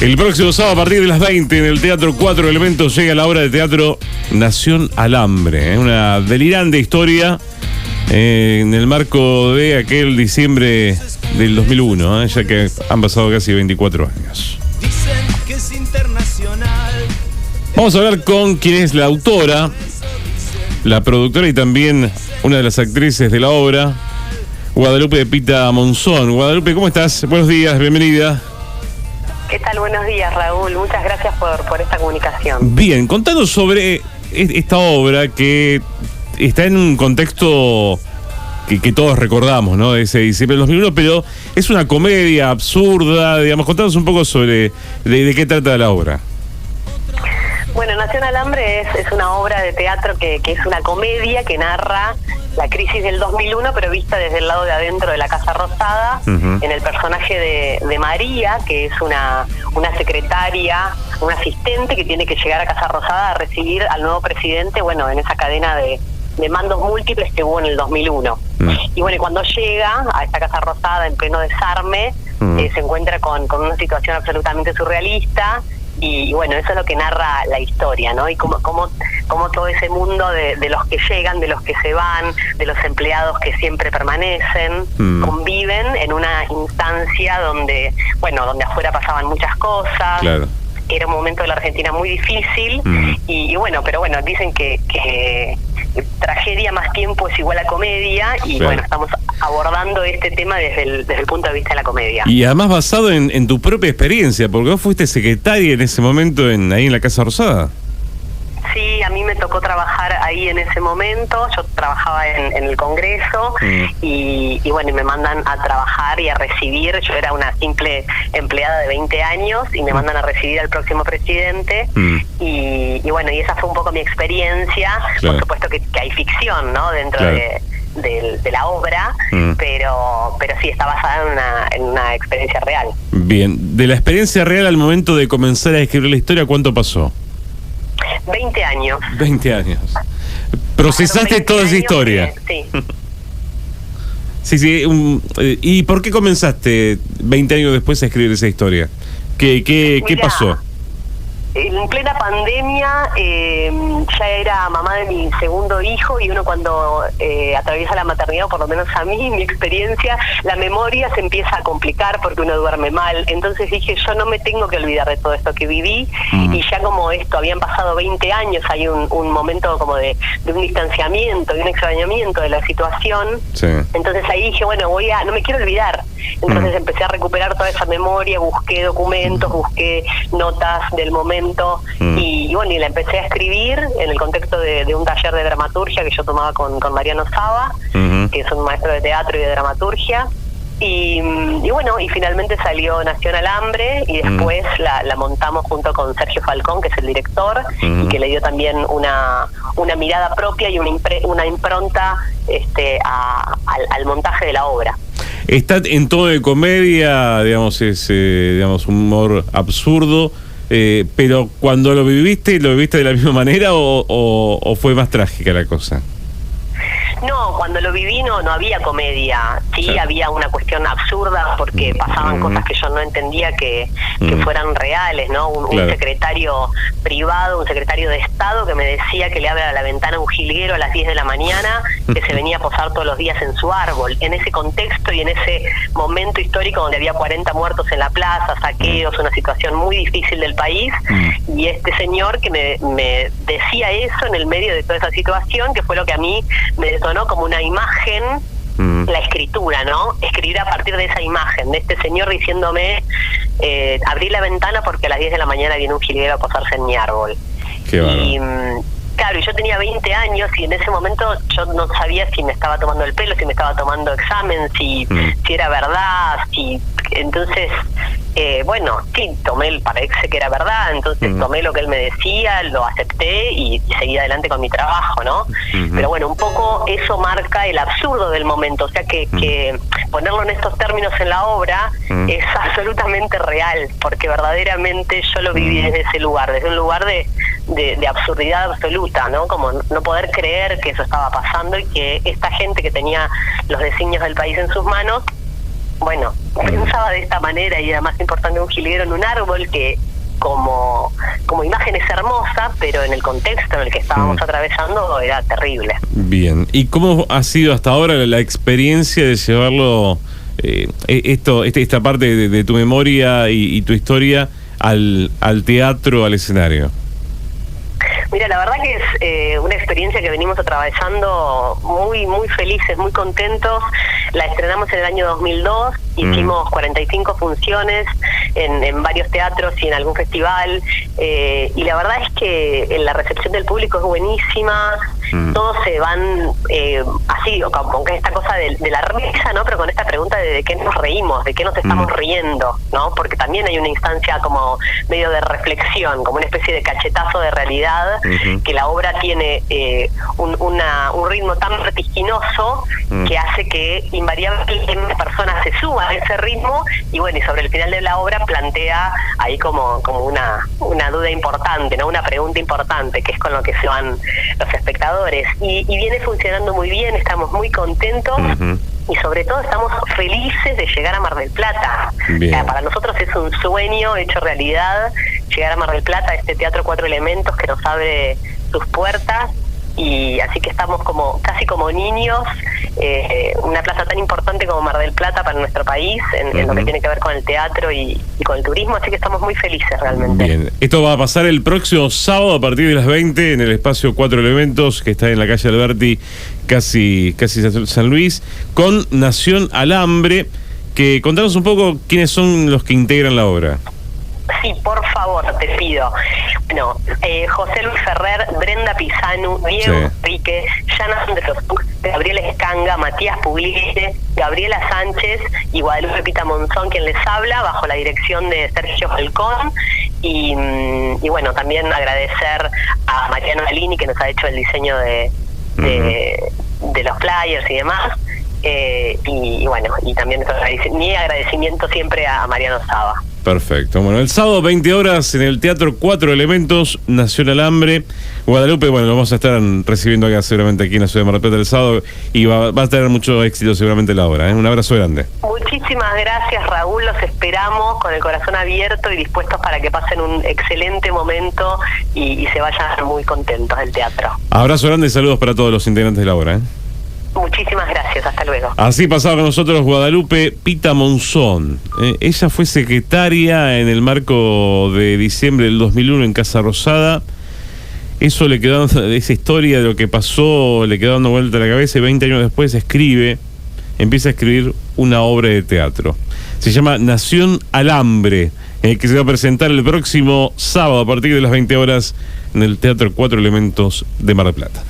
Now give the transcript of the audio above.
El próximo sábado a partir de las 20 en el Teatro Cuatro Elementos llega la obra de teatro Nación Alambre, una delirante historia en el marco de aquel diciembre del 2001, ya que han pasado casi 24 años. Dicen que es internacional. Vamos a hablar con quien es la autora, la productora y también una de las actrices de la obra, Guadalupe Pita Monzón. Guadalupe, ¿cómo estás? Buenos días, bienvenida. ¿Qué tal? Buenos días, Raúl. Muchas gracias por esta comunicación. Bien, contanos sobre esta obra que está en un contexto que todos recordamos, ¿no? De ese diciembre del 2001, pero es una comedia absurda, digamos. Contanos un poco sobre de qué trata la obra. Bueno, Nación Alambre es una obra de teatro que es una comedia que narra la crisis del 2001, pero vista desde el lado de adentro de la Casa Rosada, en el personaje de María, que es una secretaria, una asistente que tiene que llegar a Casa Rosada a recibir al nuevo presidente, bueno, en esa cadena de mandos múltiples que hubo en el 2001. Y bueno, cuando llega a esta Casa Rosada en pleno desarme, se encuentra con una situación absolutamente surrealista. Y bueno, eso es lo que narra la historia, ¿no? Y cómo todo ese mundo de los que llegan, de los que se van, de los empleados que siempre permanecen, conviven en una instancia donde afuera pasaban muchas cosas. Claro. Era un momento de la Argentina muy difícil y bueno, pero bueno, dicen que tragedia más tiempo es igual a comedia y claro. Bueno, estamos abordando este tema desde el punto de vista de la comedia. Y además basado en tu propia experiencia, porque vos fuiste secretaria en ese momento ahí en la Casa Rosada. Sí, a mí me tocó trabajar ahí en ese momento, yo trabajaba en el Congreso y bueno, y me mandan a trabajar y a recibir, yo era una simple empleada de 20 años y me mandan a recibir al próximo presidente y bueno, y esa fue un poco mi experiencia, claro. Por supuesto que hay ficción, ¿no? Dentro claro. de la obra, pero sí está basada en una experiencia real. Bien, de la experiencia real al momento de comenzar a escribir la historia, ¿cuánto pasó? 20 años. 20 años. ¿Procesaste toda esa historia? Sí. Sí. ¿Y por qué comenzaste 20 años después a escribir esa historia? ¿Qué pasó? En plena pandemia ya era mamá de mi segundo hijo y uno cuando atraviesa la maternidad, o por lo menos a mí, mi experiencia, la memoria se empieza a complicar porque uno duerme mal. Entonces dije, yo no me tengo que olvidar de todo esto que viví y ya como esto, habían pasado 20 años, hay un momento como de un distanciamiento, de un extrañamiento de la situación. Sí. Entonces ahí dije, bueno, no me quiero olvidar. Entonces empecé a recuperar toda esa memoria, busqué documentos, busqué notas del momento y bueno, y la empecé a escribir en el contexto de un taller de dramaturgia que yo tomaba con Mariano Saba, que es un maestro de teatro y de dramaturgia. Y bueno, y finalmente salió Nación Alambre y después la montamos junto con Sergio Falcón, que es el director, y que le dio también una mirada propia y una impronta al montaje de la obra. Está en tono de comedia, digamos, es un humor absurdo, pero cuando lo viviste de la misma manera o fue más trágica la cosa? No, cuando lo viví no había comedia, sí, había una cuestión absurda porque pasaban cosas que yo no entendía que fueran reales, ¿no? Un secretario privado, un secretario de Estado que me decía que le abre a la ventana un jilguero a las 10 de la mañana que se venía a posar todos los días en su árbol. En ese contexto y en ese momento histórico donde había 40 muertos en la plaza, saqueos, una situación muy difícil del país, y este señor que me decía eso en el medio de toda esa situación, que fue lo que a mí me detonó como una imagen, la escritura, ¿no? Escribir a partir de esa imagen, de este señor diciéndome, abrí la ventana porque a las 10 de la mañana viene un jilguero a posarse en mi árbol. Qué y claro, yo tenía 20 años y en ese momento yo no sabía si me estaba tomando el pelo, si me estaba tomando examen, si era verdad, entonces bueno, sí, parece que era verdad, entonces tomé lo que él me decía, lo acepté y seguí adelante con mi trabajo, ¿no? Pero bueno, un poco eso marca el absurdo del momento, o sea que ponerlo en estos términos en la obra es absolutamente real, porque verdaderamente yo lo viví desde ese lugar, desde un lugar de absurdidad absoluta, ¿no? Como no poder creer que eso estaba pasando y que esta gente que tenía los designios del país en sus manos bueno, pensaba de esta manera y era más importante un jilguero en un árbol que como imagen es hermosa, pero en el contexto en el que estábamos atravesando era terrible. Bien, ¿y cómo ha sido hasta ahora la experiencia de llevarlo, esta parte de tu memoria y tu historia al teatro, al escenario? Mira, la verdad que es una experiencia que venimos atravesando muy felices, muy contentos. La estrenamos en el año 2002, hicimos 45 funciones en varios teatros y en algún festival, y la verdad es que la recepción del público es buenísima. Todos se van así, con esta cosa de la risa, ¿no? Pero con esta pregunta de qué nos reímos, de qué nos estamos riendo, ¿no? Porque también hay una instancia como medio de reflexión, como una especie de cachetazo de realidad, que la obra tiene un ritmo tan vertiginoso que hace que invariablemente las personas se suban a ese ritmo, y bueno, y sobre el final de la obra plantea ahí como una duda importante, ¿no? Una pregunta importante, que es con lo que se van los espectadores. Y viene funcionando muy bien, estamos muy contentos. Y sobre todo estamos felices de llegar a Mar del Plata. O sea, para nosotros es un sueño hecho realidad llegar a Mar del Plata, este Teatro Cuatro Elementos que nos abre sus puertas, y así que estamos casi como niños, una plaza tan importante como Mar del Plata para nuestro país, en lo que tiene que ver con el teatro y con el turismo, así que estamos muy felices realmente. Bien, esto va a pasar el próximo sábado a partir de las 20 en el espacio Cuatro Elementos, que está en la calle Alberti, casi San Luis, con Nación Alambre. Que contanos un poco quiénes son los que integran la obra. Sí, por favor, te pido. Bueno, José Luis Ferrer, Brenda Pisanu, Diego Enrique, Jana Androsuk, Gabriela Escanga, Matías Pugliese, Gabriela Sánchez y Guadalupe Pita Monzón, quien les habla, bajo la dirección de Sergio Falcón. Y bueno, también agradecer a Mariano Alini, que nos ha hecho el diseño de los flyers y demás. Y bueno, y también mi agradecimiento siempre a Mariano Saba. Perfecto. Bueno, el sábado 20 horas en el Teatro Cuatro Elementos, Nación Alambre. Guadalupe, bueno, lo vamos a estar recibiendo acá seguramente aquí en la ciudad de Mar del Plata el sábado, y va a tener mucho éxito seguramente la obra, ¿eh? Un abrazo grande. Muchísimas gracias, Raúl, los esperamos con el corazón abierto y dispuestos para que pasen un excelente momento y se vayan muy contentos del teatro. Abrazo grande y saludos para todos los integrantes de la obra, ¿eh? Muchísimas gracias, hasta luego. Así pasaba con nosotros Guadalupe Pita Monzón. Ella fue secretaria en el marco de diciembre del 2001 en Casa Rosada. Eso le quedó, esa historia de lo que pasó, le quedó dando vuelta a la cabeza, y 20 años después empieza a escribir una obra de teatro. Se llama Nación Alambre, que se va a presentar el próximo sábado a partir de las 20 horas en el Teatro Cuatro Elementos de Mar del Plata.